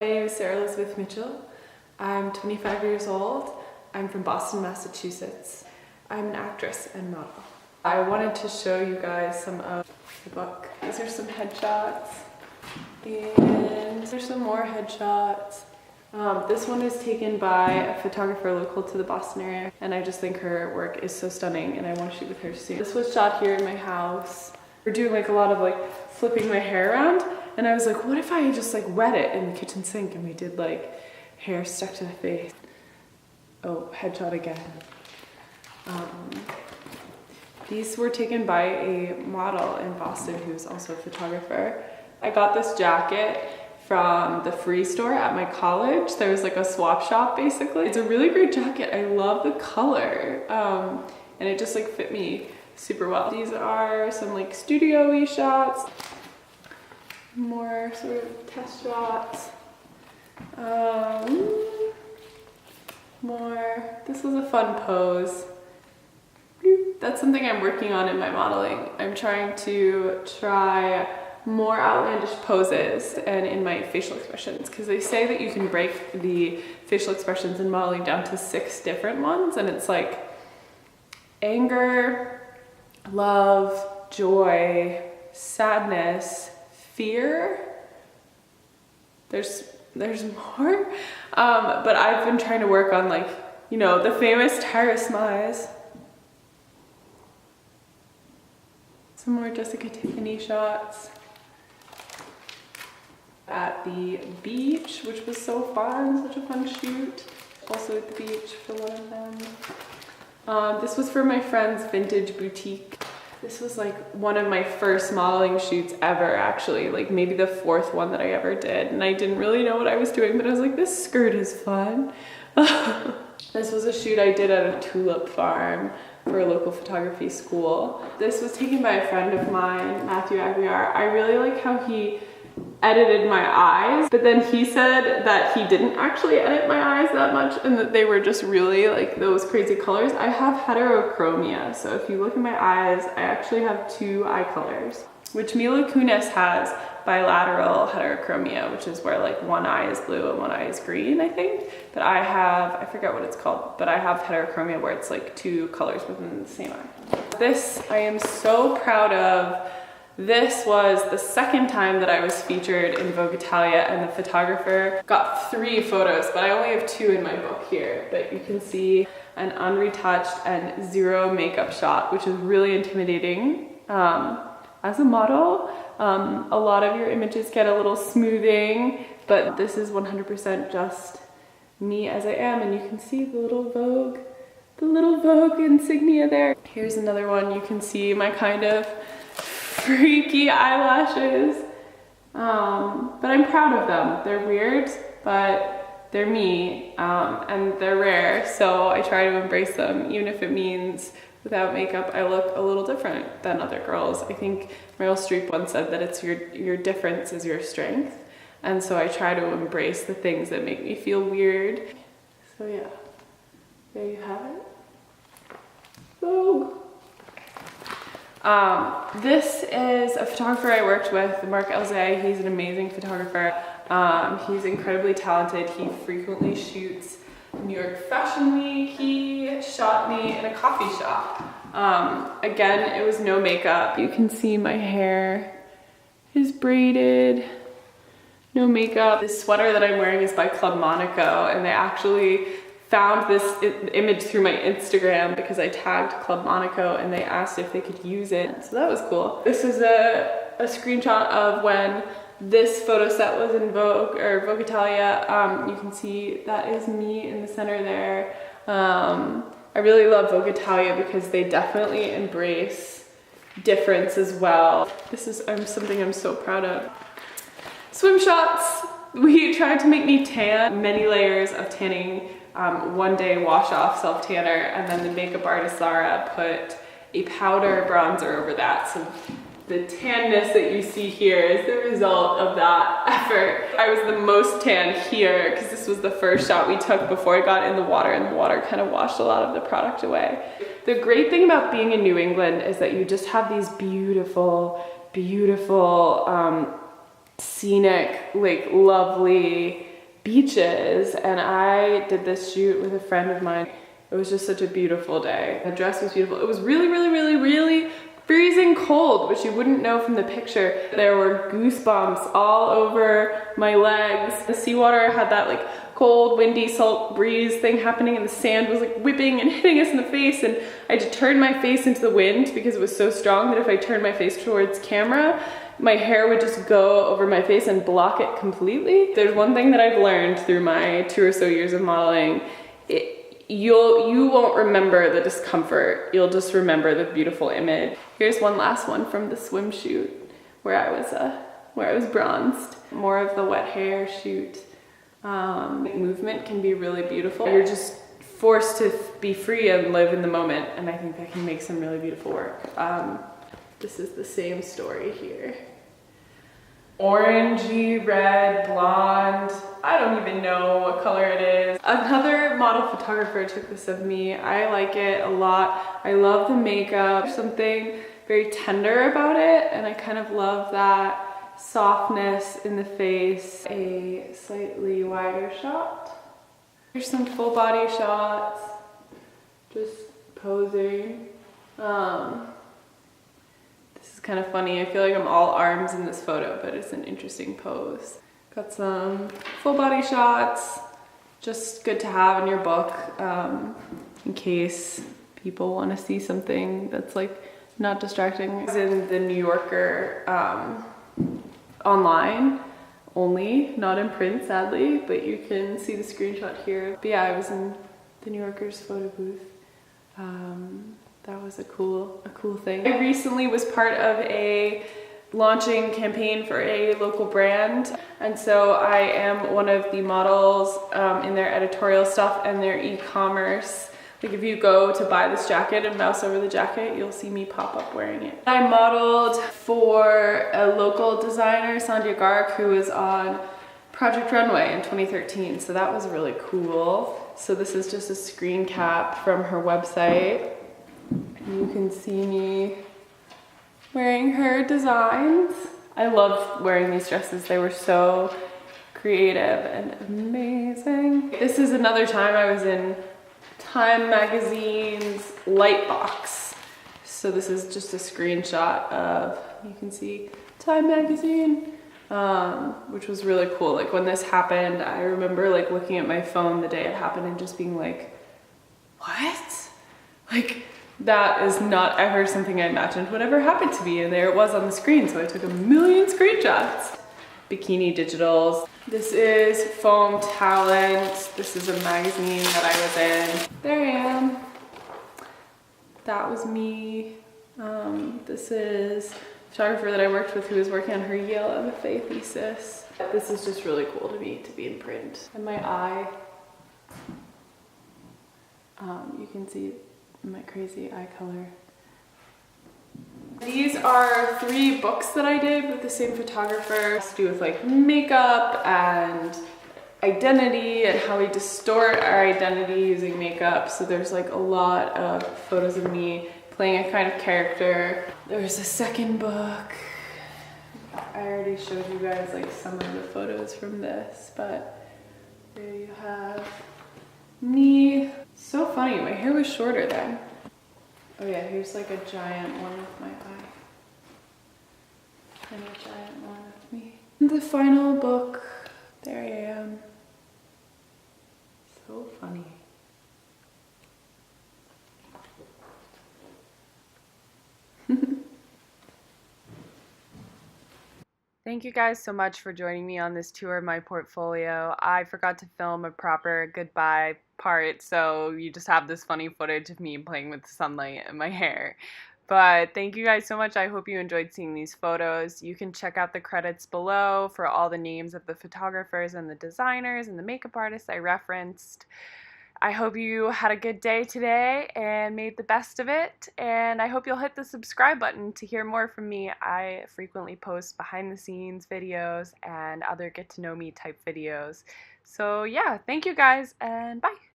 My name is Sarah Elizabeth Mitchell. I'm 25 years old. I'm from Boston, Massachusetts. I'm an actress and model. I wanted to show you guys some of the book. These are some headshots, and there's some more headshots. This one is taken by a photographer local to the Boston area, and I just think her work is so stunning, and I want to shoot with her soon. This was shot here in my house. We're doing like a lot of like flipping my hair around, and I was like, what if I just like wet it in the kitchen sink? And we did like hair stuck to the face. Oh, headshot again. These were taken by a model in Boston who's also a photographer. I got this jacket from the Free store at my college. There was like a swap shop basically. It's a really great jacket. I love the color. And it just like fit me super well. These are some like studio-y shots. More sort of test shots. More. This was a fun pose. That's something I'm working on in my modeling. I'm trying to try more outlandish poses and in my facial expressions, because they say that you can break the facial expressions in modeling down to 6 different ones, and it's like anger, love, joy, sadness, fear. There's more, but I've been trying to work on, like, you know, the famous Tara Smize. Some more Jessica Tiffany shots at the beach, which was so fun, such a fun shoot. Also at the beach for one of them. This was for my friend's vintage boutique. This was like one of my first modeling shoots ever, actually, like maybe the 4th one that I ever did. And I didn't really know what I was doing, but I was like, this skirt is fun. This was a shoot I did at a tulip farm for a local photography school. This was taken by a friend of mine, Matthew Aguiar. I really like how he edited my eyes, but then he said that he didn't actually edit my eyes that much and that they were just really like those crazy colors. I have heterochromia, so if you look at my eyes, I actually have 2 eye colors, which Mila Kunis has bilateral heterochromia, which is where like one eye is blue and one eye is green, I think. But I have, I forget what it's called, but I have heterochromia where it's like 2 colors within the same eye. This I am so proud of. This was the 2nd time that I was featured in Vogue Italia, and the photographer got 3 photos, but I only have 2 in my book here. But you can see an unretouched and 0 makeup shot, which is really intimidating. As a model, a lot of your images get a little smoothing, but this is 100% just me as I am, and you can see the little Vogue insignia there. Here's another one. You can see my kind of freaky eyelashes, but I'm proud of them. They're weird, but they're me, and they're rare, so I try to embrace them, even if it means without makeup I look a little different than other girls. I think Meryl Streep once said that it's your difference is your strength, and so I try to embrace the things that make me feel weird. So yeah, there you have it. Vogue. This is a photographer I worked with, Mark Elzey. He's an amazing photographer. He's incredibly talented. He frequently shoots New York Fashion Week. He shot me in a coffee shop. Again, it was no makeup. You can see my hair is braided, no makeup. This sweater that I'm wearing is by Club Monaco, and they actually found this image through my Instagram because I tagged Club Monaco and they asked if they could use it. So that was cool. This is a screenshot of when this photo set was in Vogue, or Vogue Italia. You can see that is me in the center there. I really love Vogue Italia because they definitely embrace difference as well. This is something I'm so proud of. Swim shots. We tried to make me tan, many layers of tanning, one day wash off self tanner, and then the makeup artist Zara put a powder bronzer over that. So the tanness that you see here is the result of that effort. I was the most tan here because this was the first shot we took before I got in the water, and the water kind of washed a lot of the product away. The great thing about being in New England is that you just have these beautiful, beautiful, scenic, like lovely beaches, and I did this shoot with a friend of mine. It was just such a beautiful day. The dress was beautiful. It was really, really, really, really freezing cold, which you wouldn't know from the picture. There were goosebumps all over my legs. The seawater had that like cold, windy, salt breeze thing happening, and the sand was like whipping and hitting us in the face, and I had to turn my face into the wind because it was so strong that if I turned my face towards camera, my hair would just go over my face and block it completely. There's one thing that I've learned through my 2 or so years of modeling. You won't remember the discomfort. You'll just remember the beautiful image. Here's one last one from the swim shoot where I was bronzed. More of the wet hair shoot. Movement can be really beautiful. You're just forced to be free and live in the moment, and I think that can make some really beautiful work. This is the same story here. Orangey, red, blonde. I don't even know what color it is. Another model photographer took this of me. I like it a lot. I love the makeup. There's something very tender about it, and I kind of love that softness in the face. A slightly wider shot. Here's some full body shots. Just posing. This is kind of funny. I feel like I'm all arms in this photo, but it's an interesting pose. Got some full body shots, just good to have in your book in case people want to see something that's like not distracting. I was in the New Yorker online only, not in print sadly, but you can see the screenshot here. But yeah, I was in the New Yorker's photo booth. That was a cool thing. I recently was part of a launching campaign for a local brand, and so I am one of the models in their editorial stuff and their e-commerce. Like if you go to buy this jacket and mouse over the jacket, you'll see me pop up wearing it. I modeled for a local designer, Sandhya Garg, who was on Project Runway in 2013, so that was really cool. So this is just a screen cap from her website. You can see me wearing her designs. I loved wearing these dresses. They were so creative and amazing. This is another time I was in Time Magazine's Lightbox. So this is just a screenshot of, you can see Time Magazine, which was really cool. Like when this happened, I remember like looking at my phone the day it happened and just being like, what? Like, that is not ever something I imagined would ever happen to me, and there it was on the screen, so I took a million screenshots. Bikini Digitals. This is Foam Talent. This is a magazine that I was in. There I am. That was me. This is a photographer that I worked with who was working on her Yale MFA thesis. This is just really cool to me to be in print. And my eye, you can see my crazy eye color. These are 3 books that I did with the same photographer. It has to do with like makeup and identity and how we distort our identity using makeup. So there's like a lot of photos of me playing a kind of character. There's a second book. I already showed you guys like some of the photos from this, but there you have me. So funny, my hair was shorter then. Oh yeah, here's like a giant one with my eye. And a giant one with me. The final book, there I am. So funny. Thank you guys so much for joining me on this tour of my portfolio. I forgot to film a proper goodbye part, so you just have this funny footage of me playing with the sunlight in my hair. But thank you guys so much. I hope you enjoyed seeing these photos. You can check out the credits below for all the names of the photographers and the designers and the makeup artists I referenced. I hope you had a good day today and made the best of it, and I hope you'll hit the subscribe button to hear more from me. I frequently post behind the scenes videos and other get to know me type videos. So yeah, thank you guys, and bye!